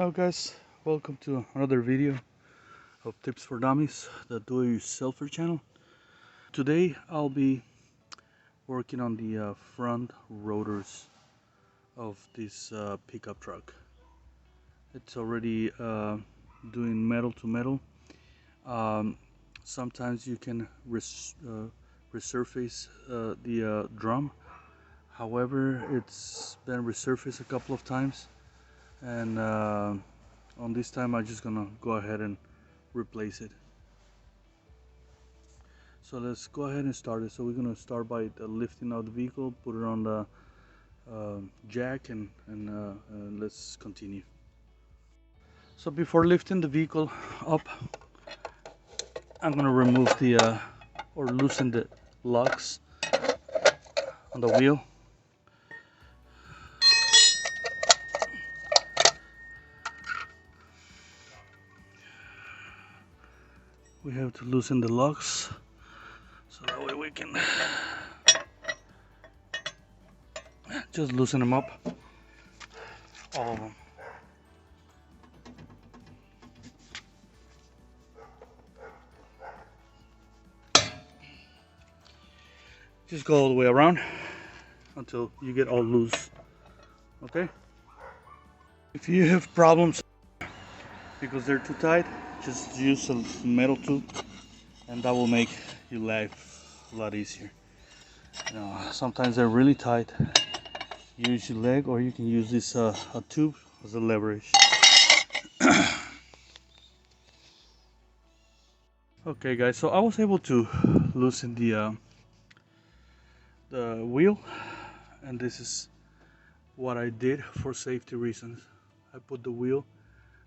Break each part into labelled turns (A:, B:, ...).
A: Hello guys, welcome to another video of Tips for Dummies, the do-it-yourselfer channel. Today I'll be working on the front rotors of this pickup truck. It's already doing metal to metal. Sometimes you can resurface the drum. However, it's been resurfaced a couple of times, and on this time I'm just gonna go ahead and replace it. So let's go ahead and start it. So we're gonna start by lifting out the vehicle, put it on the jack, and let's continue. So before lifting the vehicle up, I'm gonna remove the or loosen the locks on the wheel. We have to loosen the locks so that way we can just loosen them up, all of them. Just go all the way around until you get all loose. Okay? If you have problems because they're too tight, just use a metal tube, and that will make your life a lot easier. You know, sometimes they're really tight. Use your leg, or you can use this a tube as a leverage. Okay, guys. So I was able to loosen the wheel, and this is what I did for safety reasons. I put the wheel,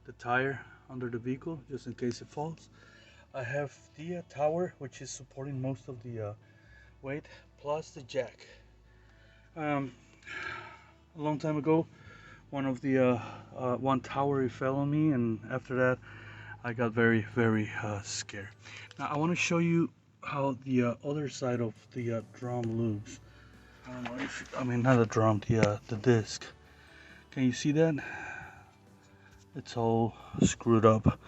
A: the tire, under the vehicle just in case it falls. I have the tower, which is supporting most of the weight, plus the jack. A long time ago, one tower fell on me, and after that I got very scared. Now I want to show you how the other side of the drum looks. I don't know if, I mean, not the drum, the disc. Can you see that? It's all screwed up.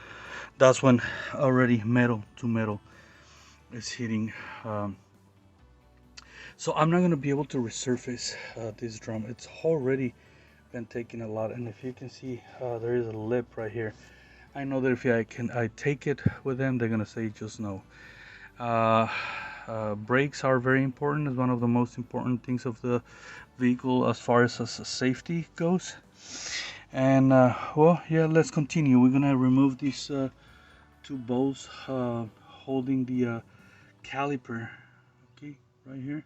A: That's when already metal to metal is hitting. So I'm not gonna be able to resurface this drum. It's already been taking a lot, and if you can see, there is a lip right here. I know that if I take it with them, they're gonna say just no. Brakes are very important. It's one of the most important things of the vehicle as far as safety goes. And well, yeah, let's continue. We're gonna remove these two bolts holding the caliper, okay, right here.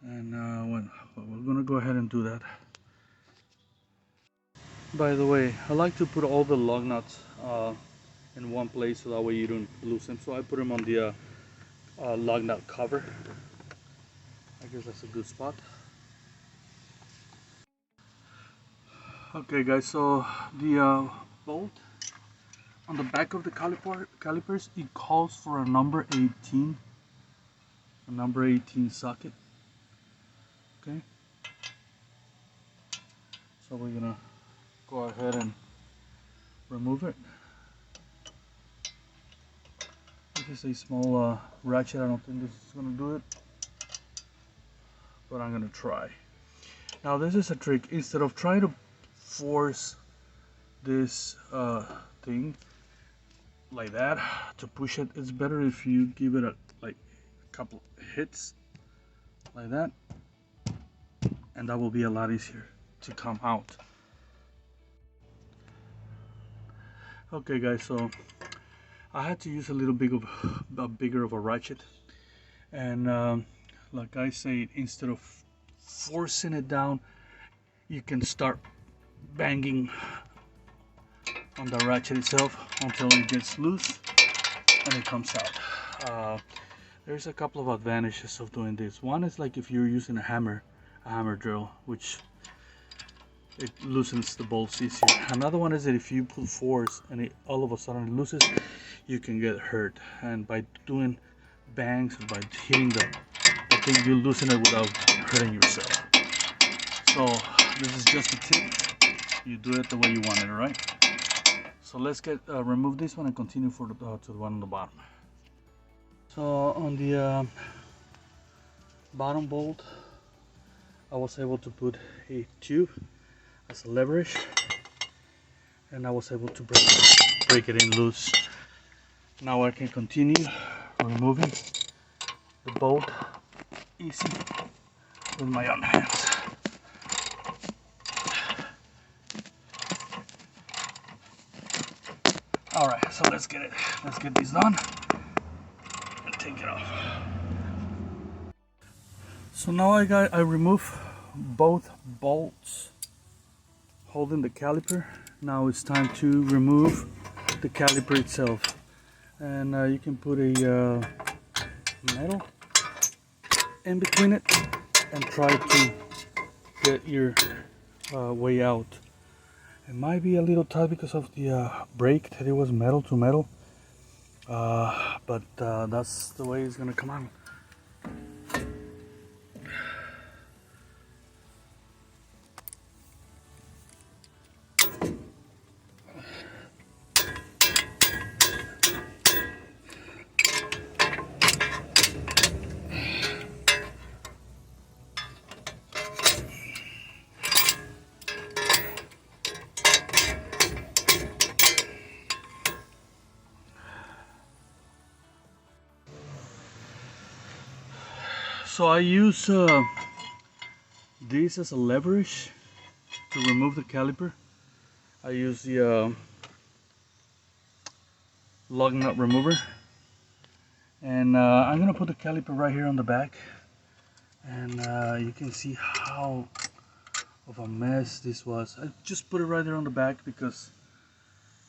A: And we're gonna go ahead and do that. By the way, I like to put all the lug nuts in one place so that way you don't lose them. So I put them on the lug nut cover. I guess that's a good spot. Okay guys, so the bolt on the back of the calipers, it calls for a number 18, socket. Okay, so we're gonna go ahead and remove it. This is a small ratchet. I don't think this is gonna do it, but I'm gonna try. Now this is a trick. Instead of trying to force this thing like that to push it, it's better if you give it a couple hits like that, and that will be a lot easier to come out. Okay guys, so I had to use a little bigger of a ratchet, and like I said, instead of forcing it down, you can start banging on the ratchet itself until it gets loose and it comes out. There's a couple of advantages of doing this. One is like if you're using a hammer drill, which it loosens the bolts easier. Another one is that if you put force and it all of a sudden loses, you can get hurt. And by doing bangs, by hitting the thing, you loosen it without hurting yourself. So this is just a tip. you do it the way you want it. All right. So let's get remove this one and continue for the, to the one on the bottom. So on the bottom bolt, I was able to put a tube as a leverage, and I was able to break it in loose. Now I can continue removing the bolt easy with my own hands. All right, so let's get this done and take it off. So now I remove both bolts holding the caliper. Now it's time to remove the caliper itself, and you can put a metal in between it and try to get your way out. It might be a little tight because of the brake, that it was metal to metal, but that's the way it's gonna come out. So I use this as a leverage to remove the caliper. I use the lug nut remover, and I'm gonna put the caliper right here on the back, and you can see how of a mess this was. I just put it right there on the back because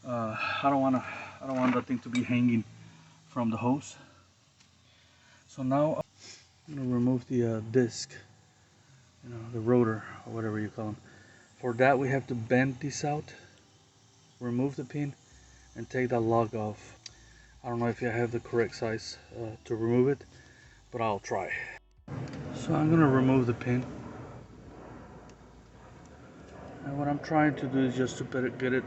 A: I don't want that thing to be hanging from the hose. So now I'm gonna remove the disc, the rotor or whatever you call them. For that we have to bend this out, remove the pin, and take that lug off. I don't know if I have the correct size to remove it, but I'll try. So I'm gonna remove the pin, and what I'm trying to do is just to get it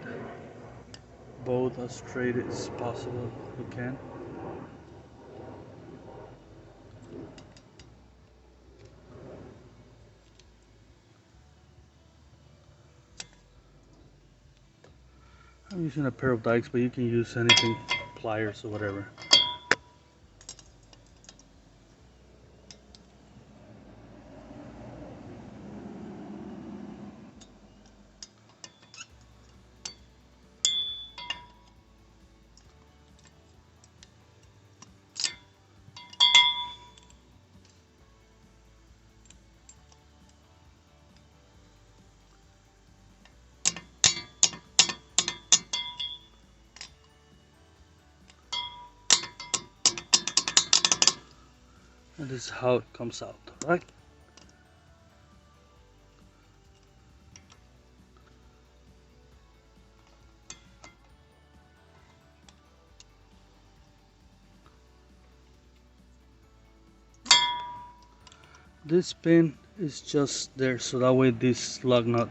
A: both as straight as possible you can. I'm using a pair of dikes, but you can use anything, pliers or whatever. And this is how it comes out, right? This pin is just there so that way this lug nut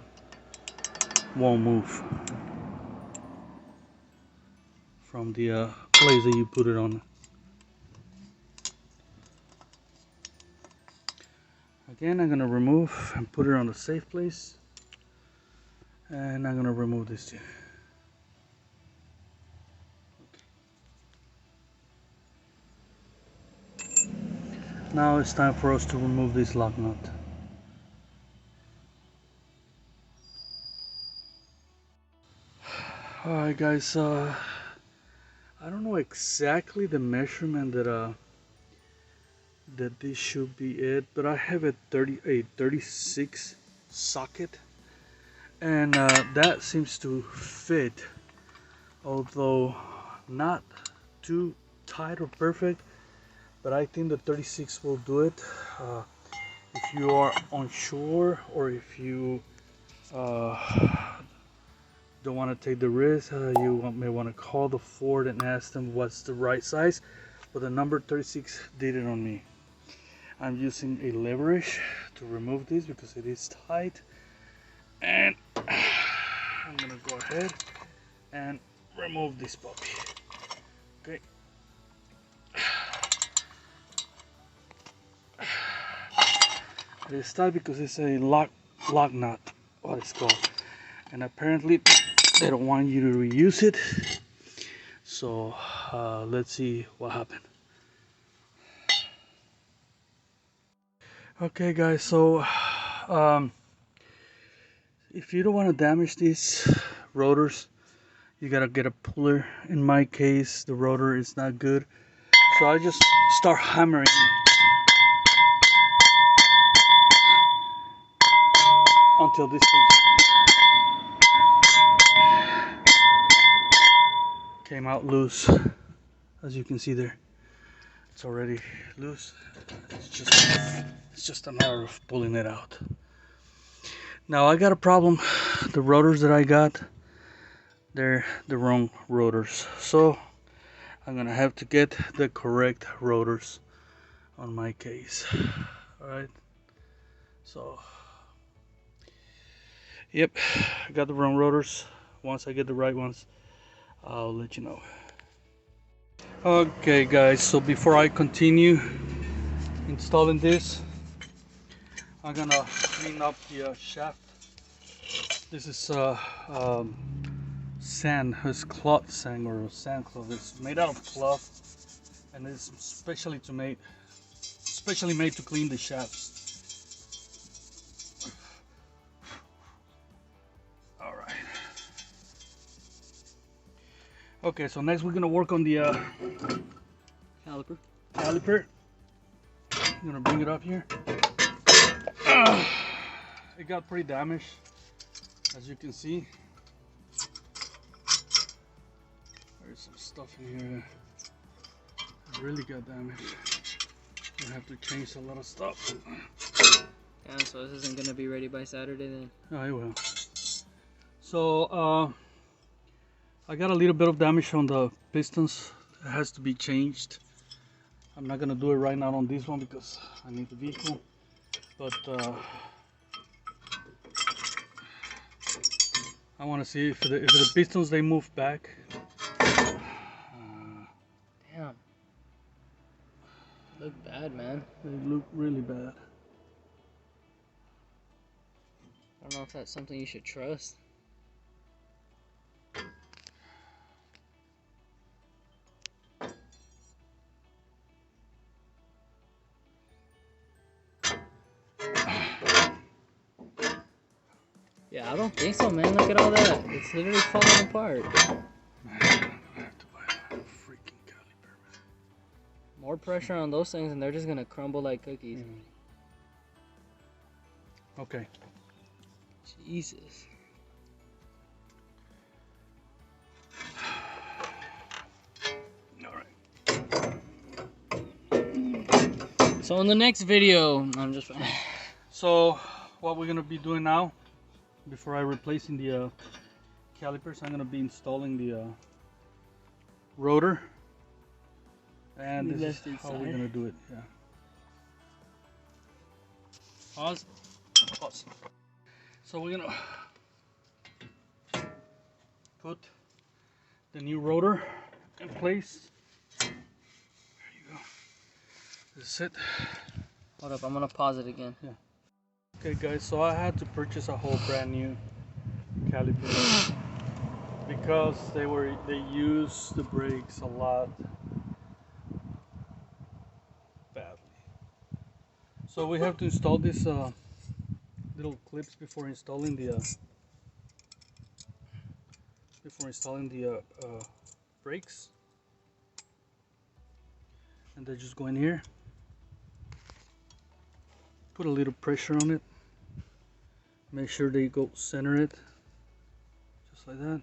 A: won't move from the place that you put it on. Again, I'm gonna remove and put it on the safe place, and I'm gonna remove this too. Now it's time for us to remove this lug nut. Alright guys, I don't know exactly the measurement that this should be it, but I have a 36 socket, and that seems to fit, although not too tight or perfect, but I think the 36 will do it. If you are unsure, or if you don't want to take the risk, you may want to call the Ford and ask them what's the right size, but the number 36 did it on me. I'm using a leverage to remove this because it is tight, and ahead and remove this puppy. Okay. It is tight because it's a lock nut, what it's called, and apparently they don't want you to reuse it. So let's see what happened. Okay guys, so if you don't want to damage these rotors, you gotta get a puller. In my case, the rotor is not good, so I just start hammering until this thing came out loose. As you can see there, it's already loose. It's just a matter of pulling it out. Now I got a problem. The rotors that I got, they're the wrong rotors, so I'm gonna have to get the correct rotors on my case. All right, so yep, I got the wrong rotors. Once I get the right ones, I'll let you know. Okay guys, so before I continue installing this, I'm gonna clean up the shaft. This is sand, it's cloth sand or sand cloth. It's made out of cloth, and it's specially made to clean the shafts. All right. Okay, so next we're gonna work on the caliper. I'm gonna bring it up here. It got pretty damaged, as you can see. There's some stuff in here that really got damaged. I have to change a lot of stuff.
B: Yeah, so this isn't gonna be ready by Saturday then?
A: Oh, it will. So I got a little bit of damage on the pistons. It has to be changed. I'm not gonna do it right now on this one because I need the vehicle, but I want to see if the pistons they move back.
B: Damn. Look bad, man.
A: They look really bad.
B: I don't know if that's something you should trust. Yeah, I don't think so, man. Look at all that. It's literally falling apart.
A: Man, I'm gonna have to buy a freaking caliper, man.
B: More pressure on those things and they're just gonna crumble like cookies.
A: Okay.
B: Jesus.
A: Alright.
B: So in the next video, I'm just...
A: So what we're gonna be doing now, before I replacing the calipers, I'm gonna be installing the rotor, and this is how we're gonna do it. Yeah.
B: Pause.
A: Pause. So we're gonna put the new rotor in place. There you go. This is it.
B: Hold up, I'm gonna pause it again.
A: Yeah. Okay guys, so I had to purchase a whole brand new caliper because they use the brakes a lot badly. So we have to install these little clips before installing the brakes, and they just go in here. Put a little pressure on it. Make sure they go center it, just like that.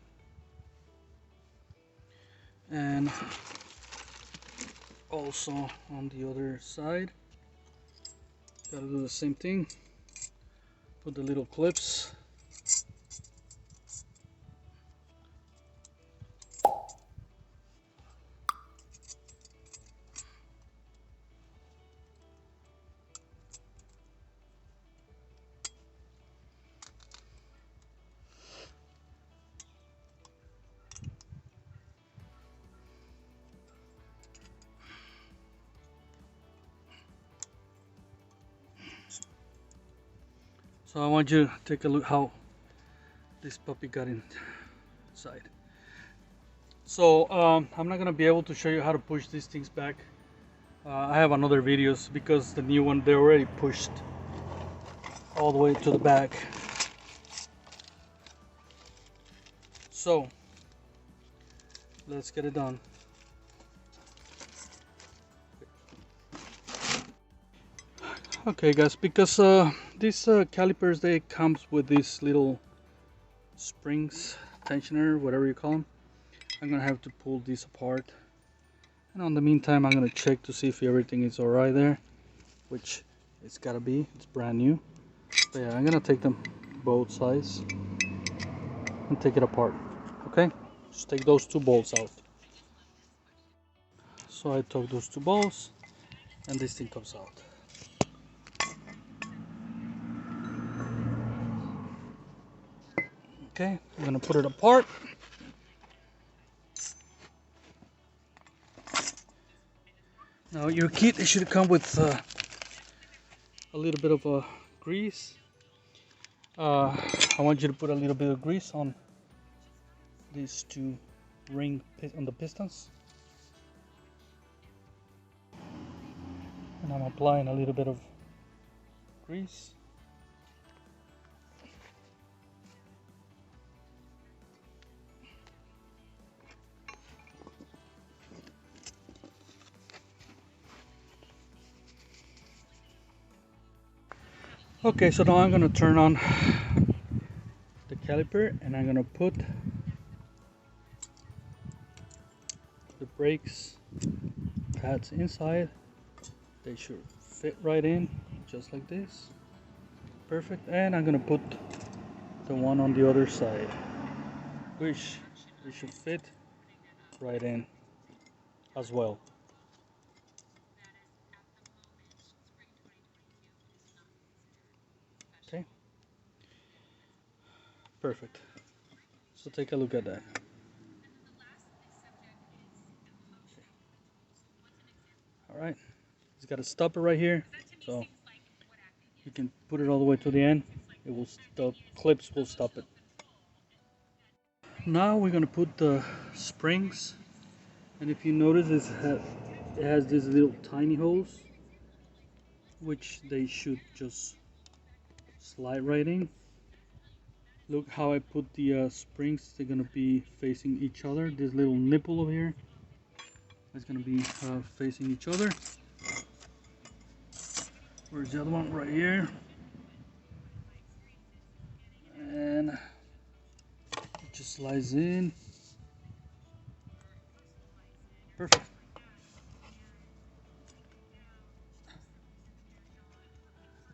A: And also on the other side, gotta do the same thing. Put the little clips. So I want you to take a look how this puppy got inside. So I'm not gonna be able to show you how to push these things back. I have another videos because the new one, they're already pushed all the way to the back. So let's get it done. Okay guys, because these calipers, they comes with these little springs, tensioner, whatever you call them. I'm gonna have to pull these apart, and in the meantime I'm gonna check to see if everything is alright there, which it's gotta be, it's brand new. But yeah, I'm gonna take them both sides and take it apart. Okay, just take those two bolts out. So I took those two bolts and this thing comes out. Okay, I'm gonna put it apart. Now your kit, it should come with a little bit of grease. I want you to put a little bit of grease on these two on the pistons. And I'm applying a little bit of grease. Okay, so now I'm gonna turn on the caliper and I'm gonna put the brakes pads inside. They should fit right in, just like this. Perfect. And I'm gonna put the one on the other side, which it should fit right in as well. Okay, perfect. So take a look at that. All right, it's got a stopper right here, so you can put it all the way to the end. It will, the clips will stop it. Now we're gonna put the springs, and if you notice, it has these little tiny holes, which they should just slide right in. Look how I put the springs, they're gonna be facing each other. This little nipple over here is gonna be facing each other. Where's the other one? Right here. And it just slides in. Perfect.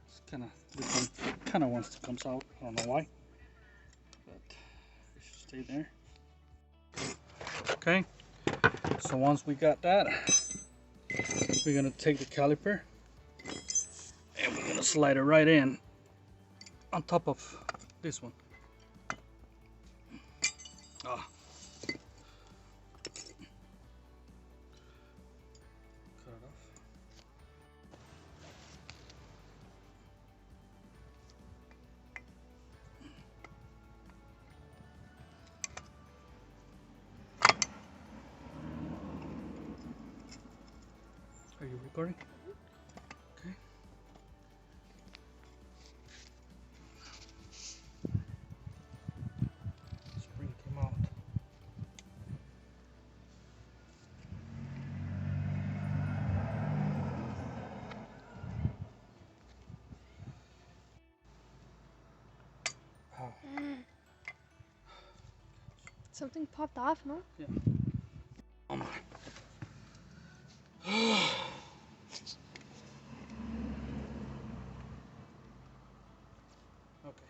A: It's this one kind of wants to come out. I don't know why, but it should stay there. Okay. So once we got that, we're gonna take the caliper and we're gonna slide it right in on top of this one. Ah. Cut it off. Are you recording? Okay. Spring came out. Oh.
C: Something popped off, no?
A: Yeah. Oh my. Okay.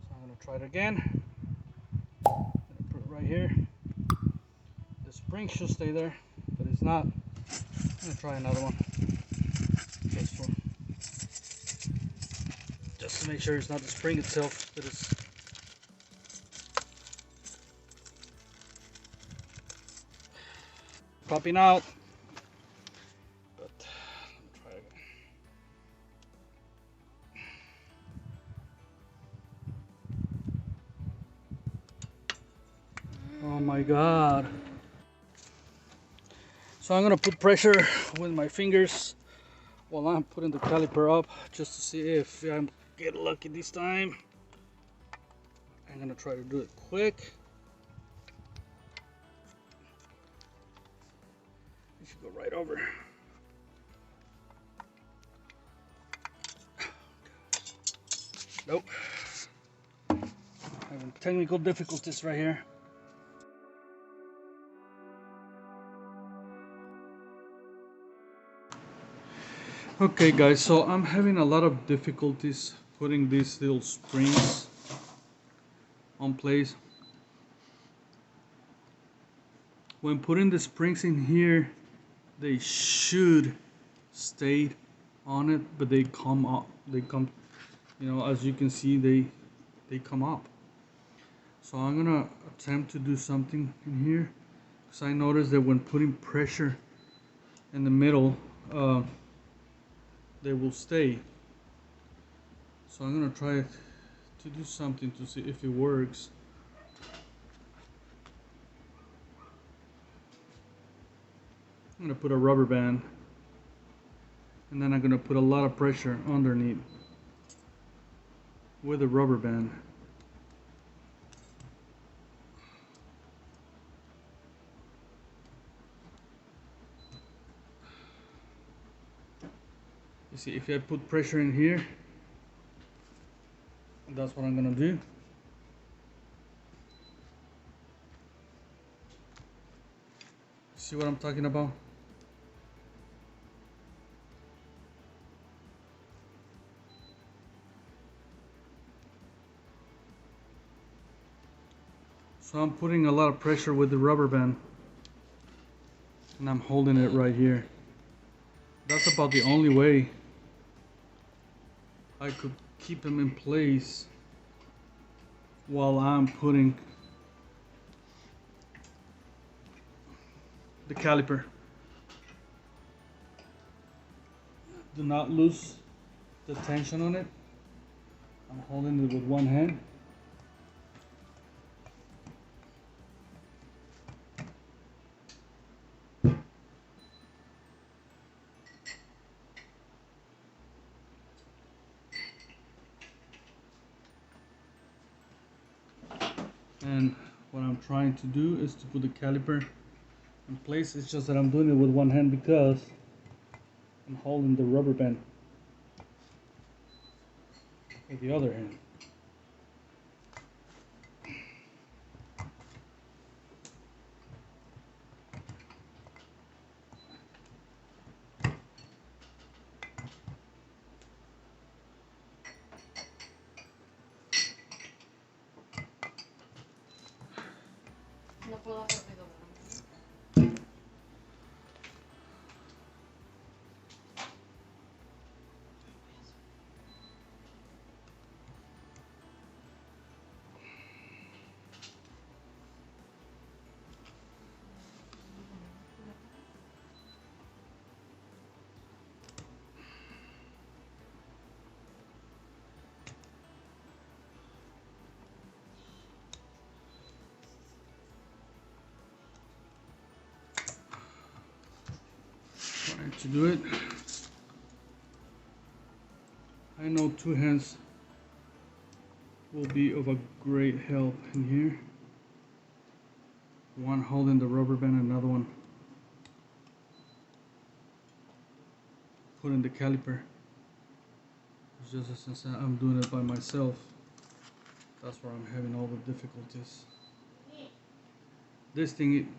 A: So I'm gonna try it again. I'm gonna put it right here. The spring should stay there, but it's not. I'm gonna try another one. Just to make sure it's not the spring itself that is popping out. But let me try again. my god. So I'm gonna put pressure with my fingers while I'm putting the caliper up, just to see if I get lucky this time. I'm gonna try to do it quick. It should go right over. Nope. Having technical difficulties right here. Okay guys, so I'm having a lot of difficulties putting these little springs on place. When putting the springs in here, they should stay on it, but they come up, you know, as you can see, they come up. So I'm gonna attempt to do something in here, because I noticed that when putting pressure in the middle, they will stay. So I'm gonna try to do something to see if it works. I'm gonna put a rubber band, and then I'm gonna put a lot of pressure underneath with a rubber band. You see, if I put pressure in here, that's what I'm gonna do. See what I'm talking about? So I'm putting a lot of pressure with the rubber band, and I'm holding it right here. That's about the only way I could keep them in place while I'm putting the caliper. Do not lose the tension on it. I'm holding it with one hand. And what I'm trying to do is to put the caliper in place. It's just that I'm doing it with one hand because I'm holding the rubber band with the other hand.
C: No puedo hacer ruido.
A: Trying to do it. I know two hands will be of a great help in here. One holding the rubber band, another one putting the caliper. It's just that since I'm doing it by myself, that's where I'm having all the difficulties. This thing,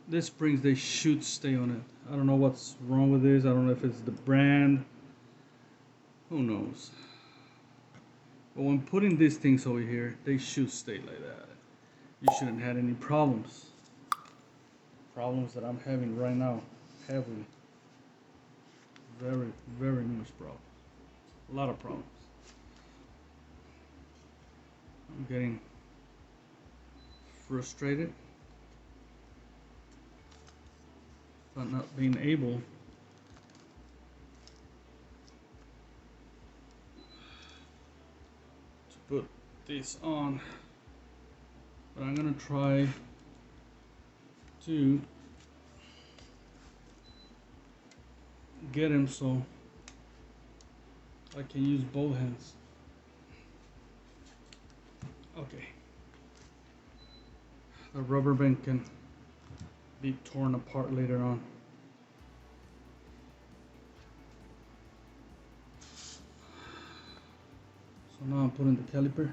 A: this springs, they should stay on it. I don't know what's wrong with this. I don't know if it's the brand. Who knows? But when putting these things over here, they should stay like that. You shouldn't have any problems. Problems that I'm having right now, heavily. Very, very numerous problems. A lot of problems. I'm getting frustrated about not being able to put this on. But I'm gonna try to get him so I can use both hands. Okay. The rubber band can be torn apart later on. So now I'm putting the caliper.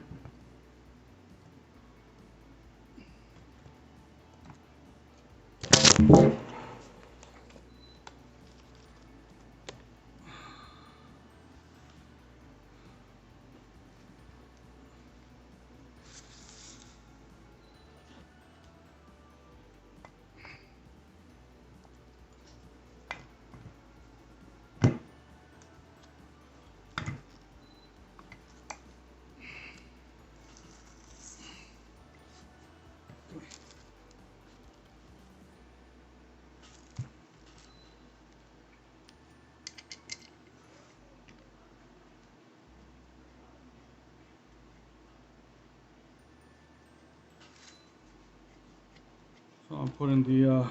A: So I'm putting the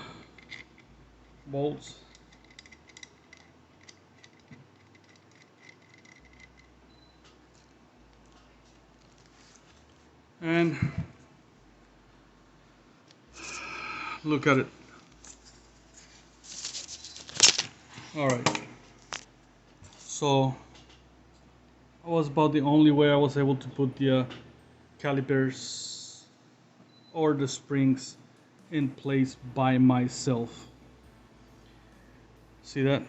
A: bolts. And look at it. All right. So that was about the only way I was able to put the calipers or the springs in place by myself. See that?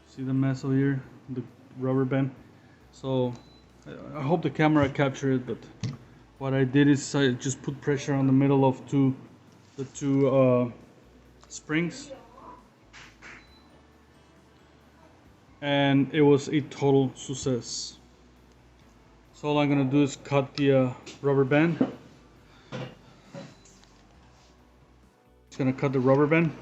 A: See the mess over here? The rubber band. So I hope the camera captured it, but what I did is I just put pressure on the middle of the two springs, and it was a total success. So all I'm gonna do is cut the rubber band. Just gonna cut the rubber band.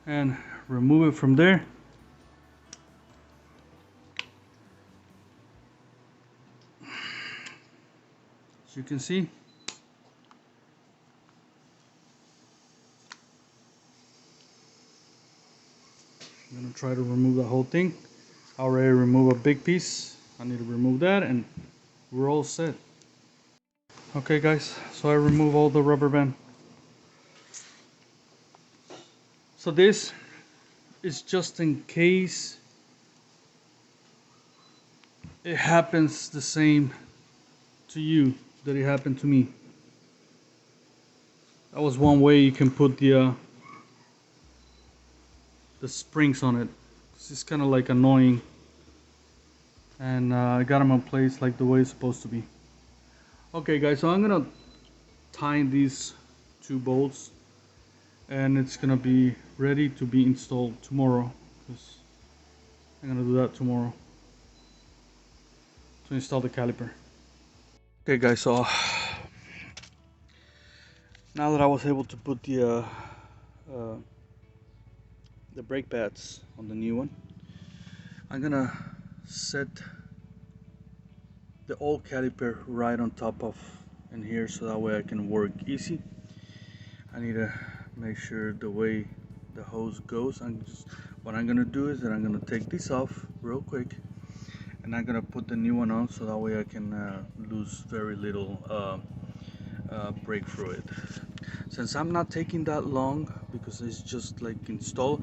A: And remove it from there. As you can see, I'm gonna try to remove the whole thing. I already removed a big piece. I need to remove that and we're all set. Okay guys, so I remove all the rubber band. So this is just in case it happens the same to you that it happened to me. That was one way you can put the springs on it. It's kind of like annoying, and I got them in place like the way it's supposed to be. Okay guys, so I'm gonna tie these two bolts and it's gonna be ready to be installed tomorrow, because I'm gonna do that tomorrow to install the caliper. Okay guys, so now that I was able to put the brake pads on the new one, I'm gonna set the old caliper right on top of in here so that way I can work easy. I need to make sure the way the hose goes. What I'm gonna do is that I'm gonna take this off real quick and I'm gonna put the new one on so that way I can lose very little brake fluid. Since I'm not taking that long because it's just like install,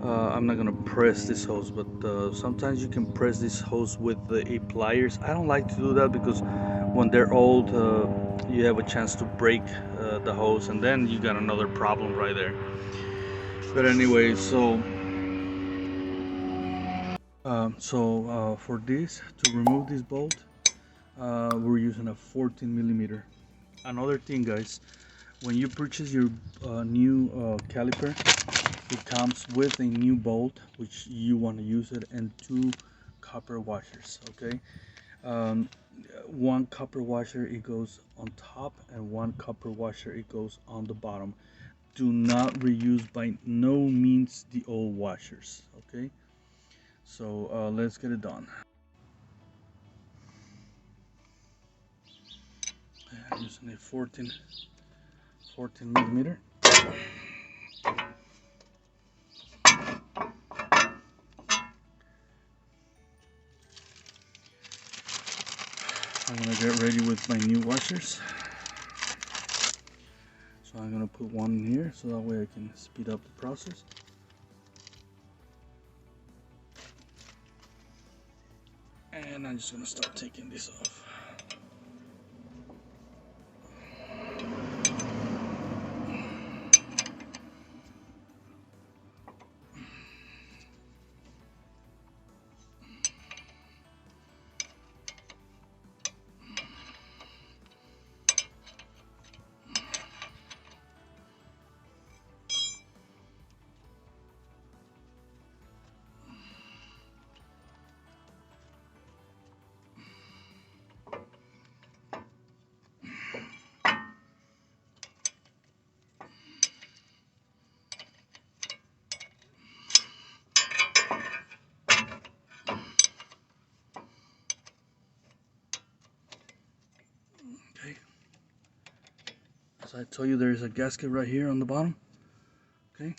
A: I'm not gonna press this hose, but sometimes you can press this hose with the pliers. I don't like to do that because when they're old, you have a chance to break the hose and then you got another problem right there. But anyway, so for this, to remove this bolt, we're using a 14 millimeter. Another thing guys, when you purchase your new caliper, it comes with a new bolt which you want to use it, and two copper washers. Okay, one copper washer it goes on top and one copper washer it goes on the bottom. Do not reuse by no means the old washers. Okay, so let's get it done. using a 14 millimeter. I'm gonna get ready with my new washers. So I'm gonna put one in here so that way I can speed up the process. And I'm just gonna start taking this off. Okay. As I told you, there's a gasket right here on the bottom. Okay.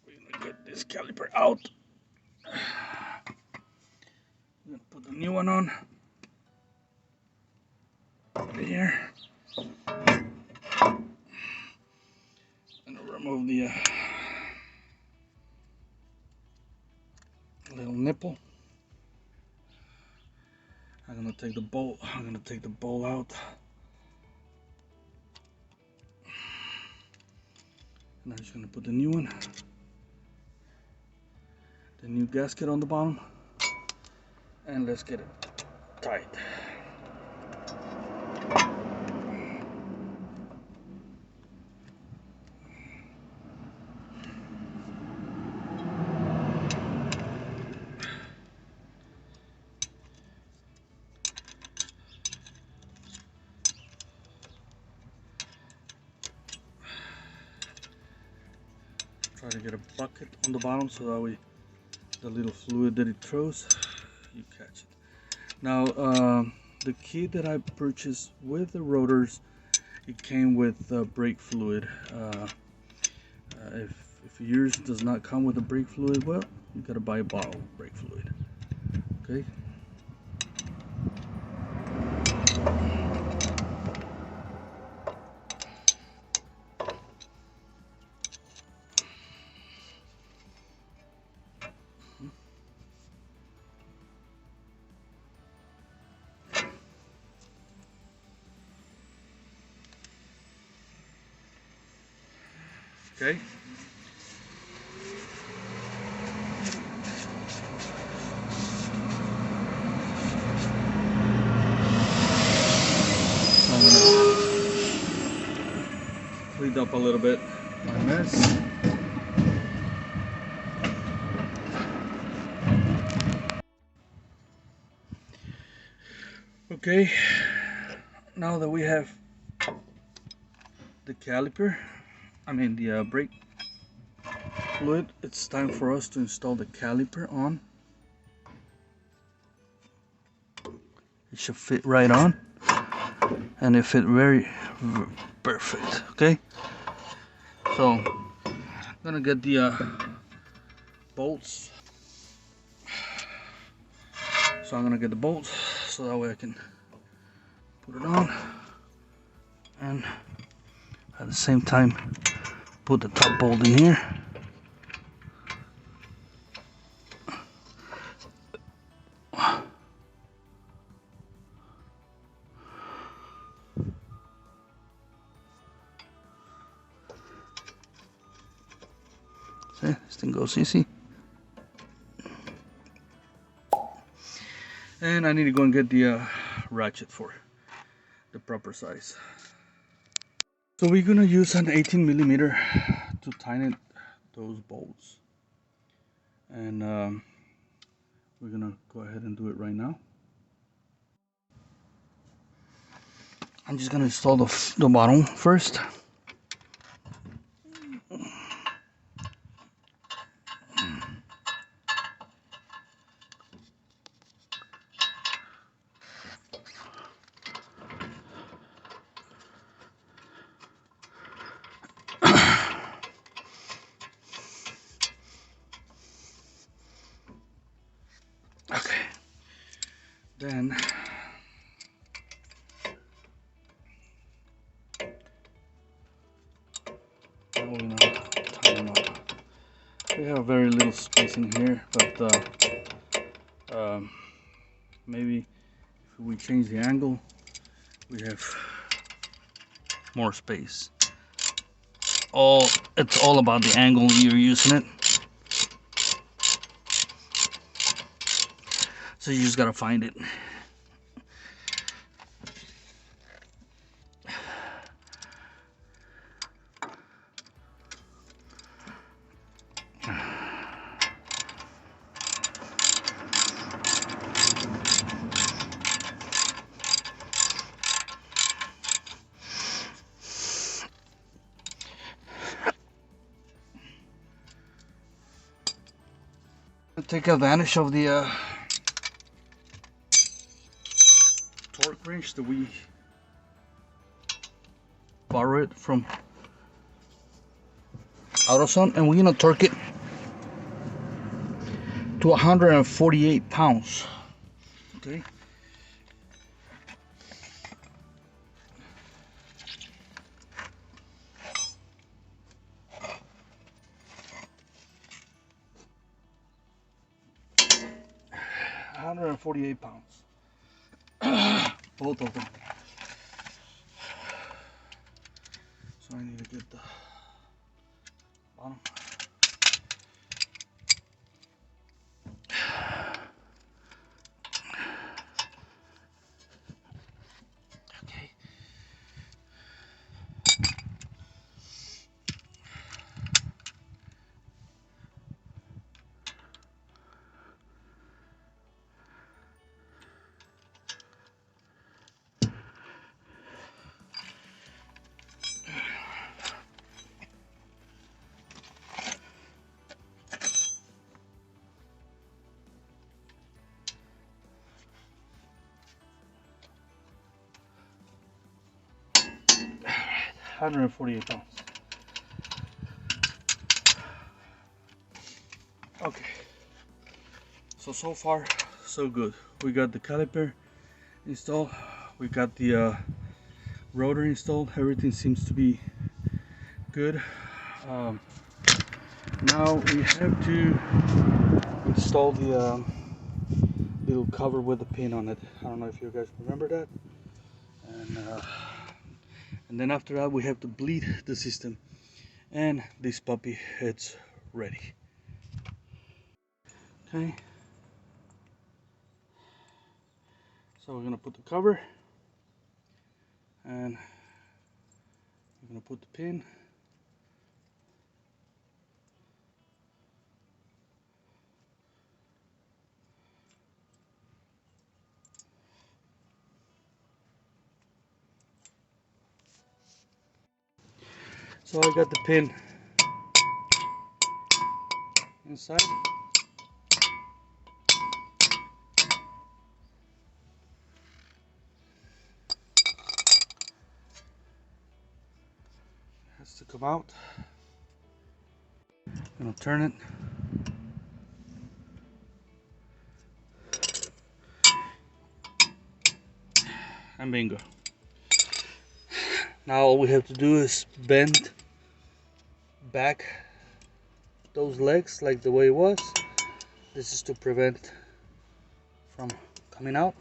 A: We're gonna get this caliper out. I'm gonna put the new one on. Put it here. And remove the little nipple. I'm gonna take the bolt out. And I'm just gonna put the new one. The new gasket on the bottom. And let's get it tight. Try to get a bucket on the bottom so that way the little fluid that it throws, you catch it. Now the kit that I purchased with the rotors, it came with brake fluid. If yours does not come with the brake fluid, well, you gotta buy a bottle of brake fluid. Okay. Okay. So I'm gonna clean up a little bit my mess. Okay. Now that we have the caliper, the brake fluid, it's time for us to install the caliper on. It should fit right on, and it fit very perfect. Okay, so I'm gonna get the bolts. So I'm gonna get the bolts so that way I can put it on, and at the same time put the top bolt in here. See, this thing goes easy. And I need to go and get the ratchet for the proper size. So we're gonna use an 18 millimeter to tighten those bolts, and we're gonna go ahead and do it right now. I'm just gonna install the bottom first. Then now we're gonna tighten them up. We have very little space in here, but maybe if we change the angle, we have more space. It's all about the angle you're using it. So you just gotta find it. Take advantage of the torque wrench that we borrowed from AutoZone, and we're gonna torque it to 148 pounds. Okay. £148. Both of them. So I need to get the bottom. Okay. £148. Okay, so far so good. We got the caliper installed, we got the rotor installed, everything seems to be good. Now we have to install the little cover with the pin on it. I don't know if you guys remember that. And then after that we have to bleed the system, and this puppy it's ready. Okay, so we're gonna put the cover, and we're gonna put the pin. So I got the pin inside. Has to come out. I'm gonna turn it. And bingo. Now all we have to do is bend back those legs like the way it was. This is to prevent it from coming out.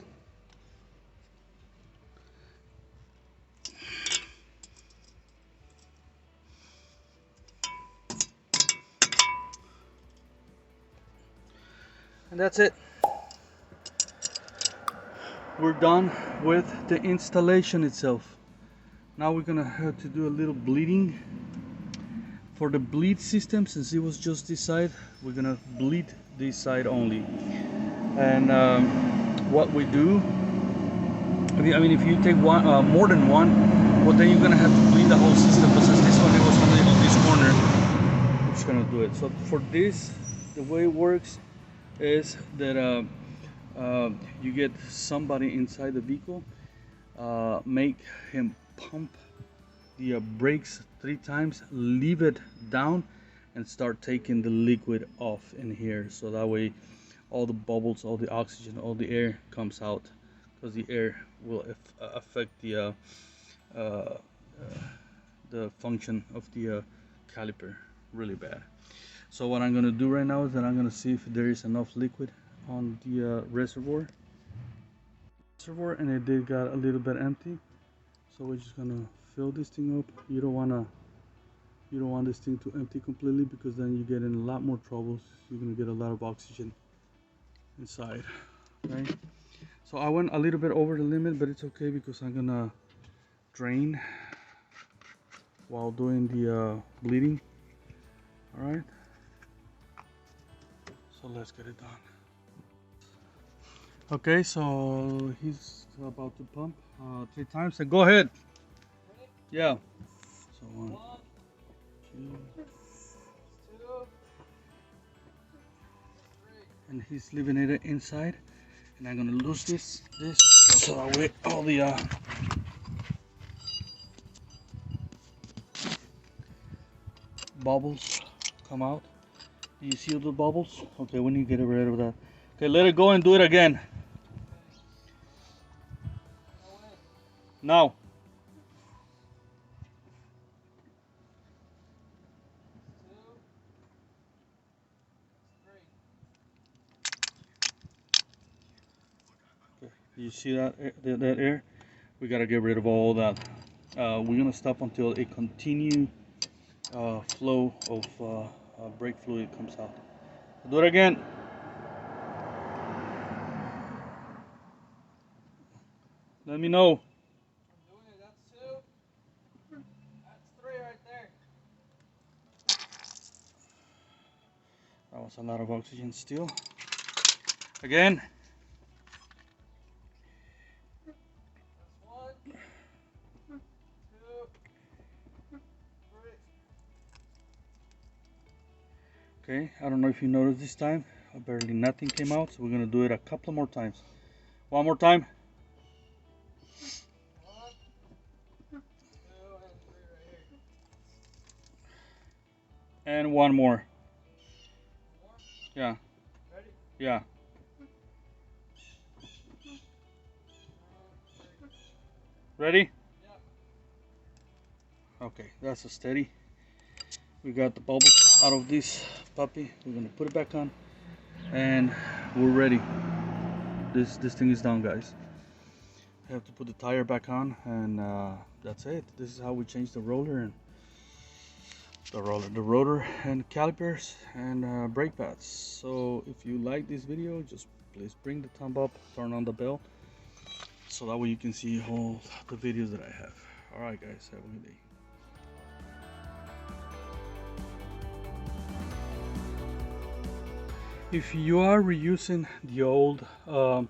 A: And that's it. We're done with the installation itself. Now we're gonna have to do a little bleeding. For the bleed system, since it was just this side, we're gonna bleed this side only. And what we do, if you take one, more than one, well then you're gonna have to bleed the whole system. But since this one it was only on this corner, we're just gonna do it. So for this, the way it works is that you get somebody inside the vehicle, make him pump the brakes 3 times, leave it down, and start taking the liquid off in here. So that way all the bubbles, all the oxygen, all the air comes out, because the air will affect uh, the function of the caliper really bad. So what I'm gonna do right now is that I'm gonna see if there is enough liquid on the reservoir, and it did got a little bit empty. So we're just gonna fill this thing up. You don't want this thing to empty completely, because then you get in a lot more troubles. You're gonna get a lot of oxygen inside, right? So I went a little bit over the limit, but it's okay because I'm gonna drain while doing the bleeding. All right. So let's get it done. Okay, so he's about to pump 3 times. So go ahead. Yeah. So 1, 2, and he's leaving it inside. And I'm gonna lose this, so that way all the bubbles come out. Do you see the bubbles? Okay, we need to get rid of that. Okay, let it go and do it again. Now. Okay, you see that air? We gotta get rid of all that. We're gonna stop until a continued flow of brake fluid comes out. Do it again. Let me know.
B: I'm doing it. That's 2. That's 3 right there.
A: That was a lot of oxygen still. Again.
B: That's 1, 2, 3.
A: Okay, I don't know if you noticed this time, barely nothing came out, so we're gonna do it a couple more times. One more time.
B: 1, 2, and 3 right here.
A: And one more.
B: More.
A: Yeah.
B: Ready?
A: Yeah. Ready?
B: Yeah.
A: Okay, that's a steady. We got the bubbles out of this puppy. We're gonna put it back on, and we're ready. This thing is done, guys. I have to put the tire back on, and that's it. This is how we change the roller and the rotor and calipers and brake pads. So if you like this video, just please bring the thumb up, turn on the bell, so that way you can see all the videos that I have. All right, guys, have a good day. If you are reusing the old caliper,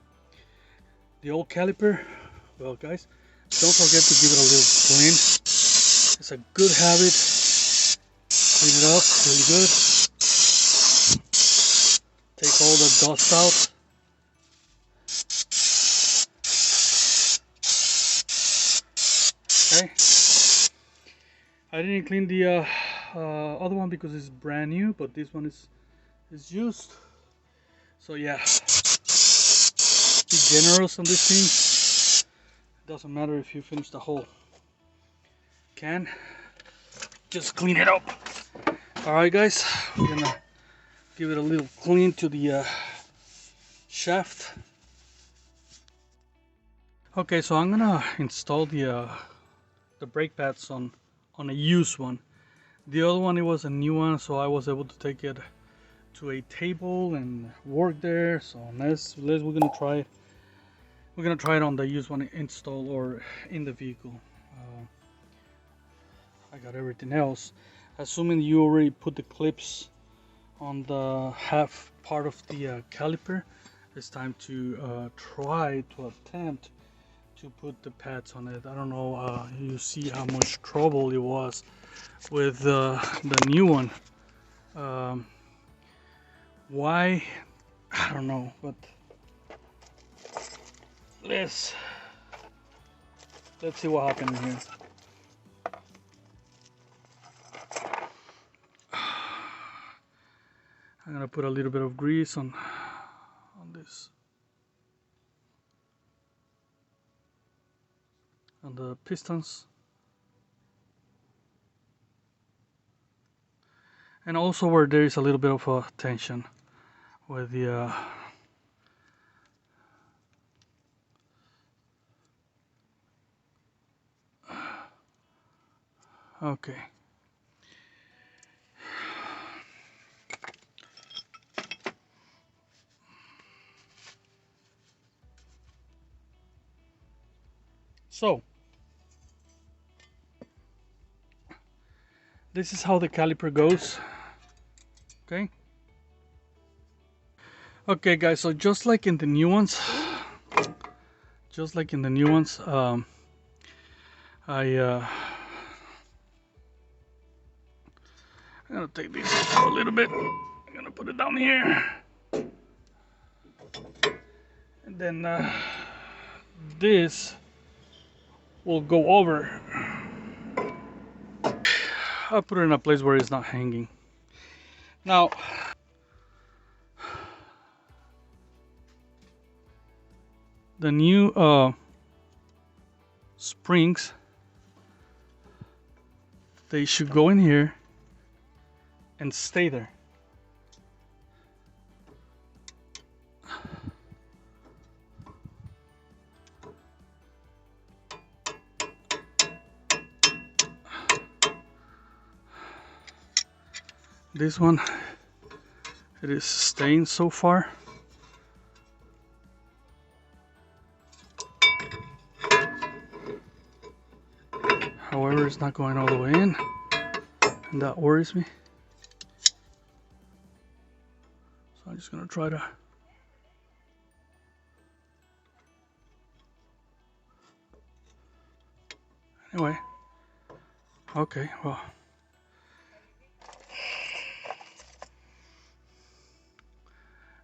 A: well, guys, don't forget to give it a little clean. It's a good habit. Clean it up really good. Take all the dust out. Okay. I didn't clean the other one because it's brand new, but this one is used. So yeah, be generous on this thing. It doesn't matter if you finish the whole can. Just clean it up. All right, guys, we're gonna give it a little clean to the shaft. Okay, so I'm gonna install the brake pads on a used one. The other one, it was a new one, so I was able to take it to a table and work there. So we're gonna try it. We're gonna try it on the used one install or in the vehicle. I got everything else. Assuming you already put the clips on the half part of the caliper, it's time to attempt to put the pads on it. I don't know. You see how much trouble it was with the new one. Why? I don't know, but let's see what happened here. I'm gonna put a little bit of grease on this on the pistons, and also where there is a little bit of a tension with the okay. So this is how the caliper goes. Okay. Okay guys, so just like in the new ones, I'm gonna take this off a little bit. I'm gonna put it down here, and then this will go over. I'll put it in a place where it's not hanging. Now, the new springs, they should go in here and stay there. This one, it is staying so far. However, it's not going all the way in, and that worries me. So I'm just gonna try to anyway. Okay, well,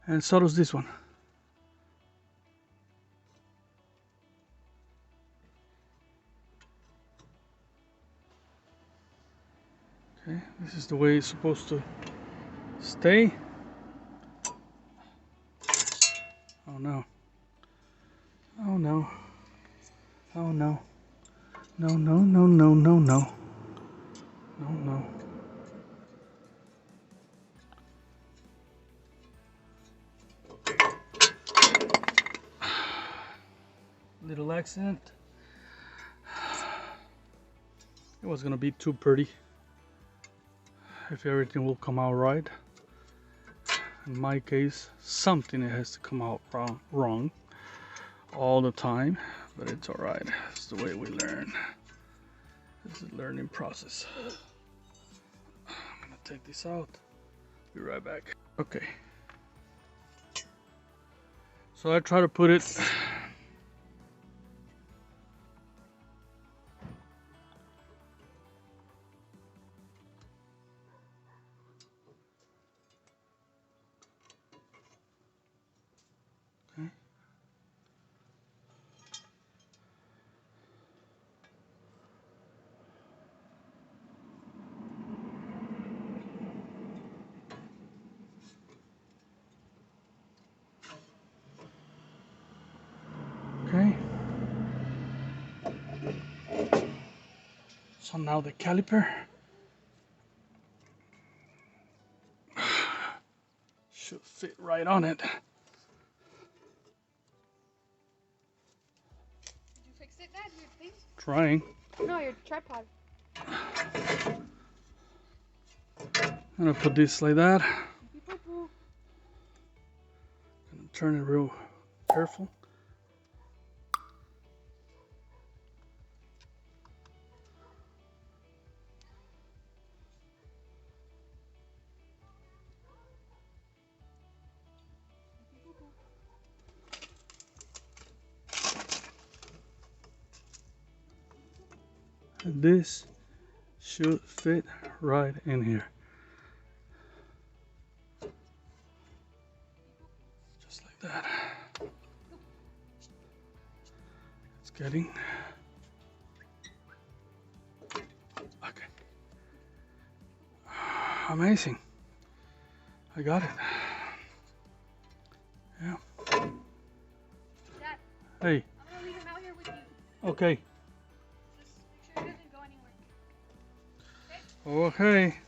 A: and so does this one. Okay, this is the way it's supposed to stay. Oh no. Oh no. Oh no. No, no, no, no, no, no. No, no. Little accident. It was gonna be too pretty if everything will come out right. In my case, something has to come out wrong all the time, but it's all right. It's the way we learn. It's a learning process. I'm gonna take this out. Be right back. Okay. So I try to put it okay. Okay. So now the caliper should fit right on it.
C: Did you fix it, Dad? Your thing?
A: Trying.
C: No, your tripod.
A: I'm gonna put this like that. Gonna turn it real careful. And this should fit right in here. Just like that. It's getting okay. Amazing. I got it. Yeah. Hey.
C: I'm gonna leave him out here with you.
A: Okay.
C: Just make sure he doesn't go anywhere.
A: Okay.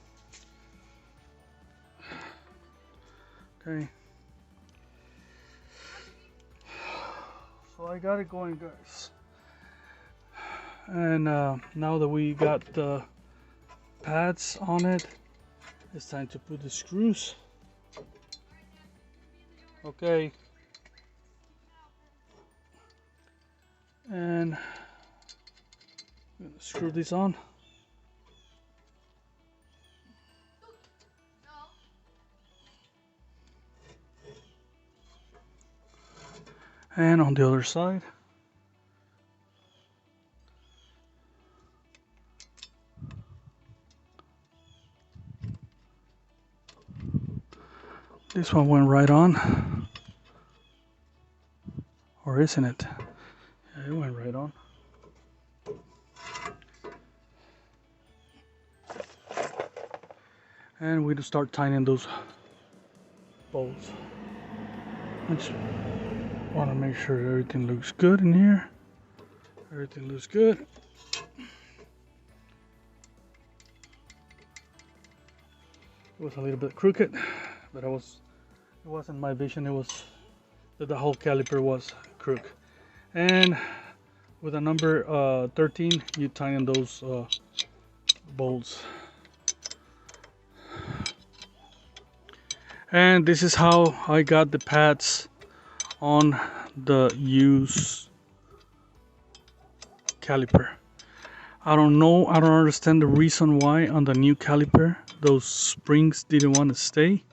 A: Okay. So I got it going, guys. And now that we got the pads on it, it's time to put the screws. Okay. And I'm gonna screw this on. And on the other side. This one went right on. Or isn't it? Yeah, it went right on. And we just start tightening those bolts. I just want to make sure everything looks good in here. Everything looks good. It was a little bit crooked, but it wasn't my vision. It was that the whole caliper was crooked. And with a number 13, you tighten those bolts. And this is how I got the pads on the used caliper. I don't know, I don't understand the reason why on the new caliper those springs didn't want to stay,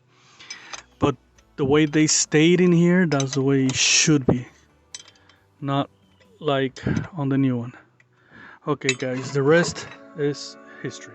A: but the way they stayed in here, that's the way it should be, not like on the new one. Okay guys, the rest is history.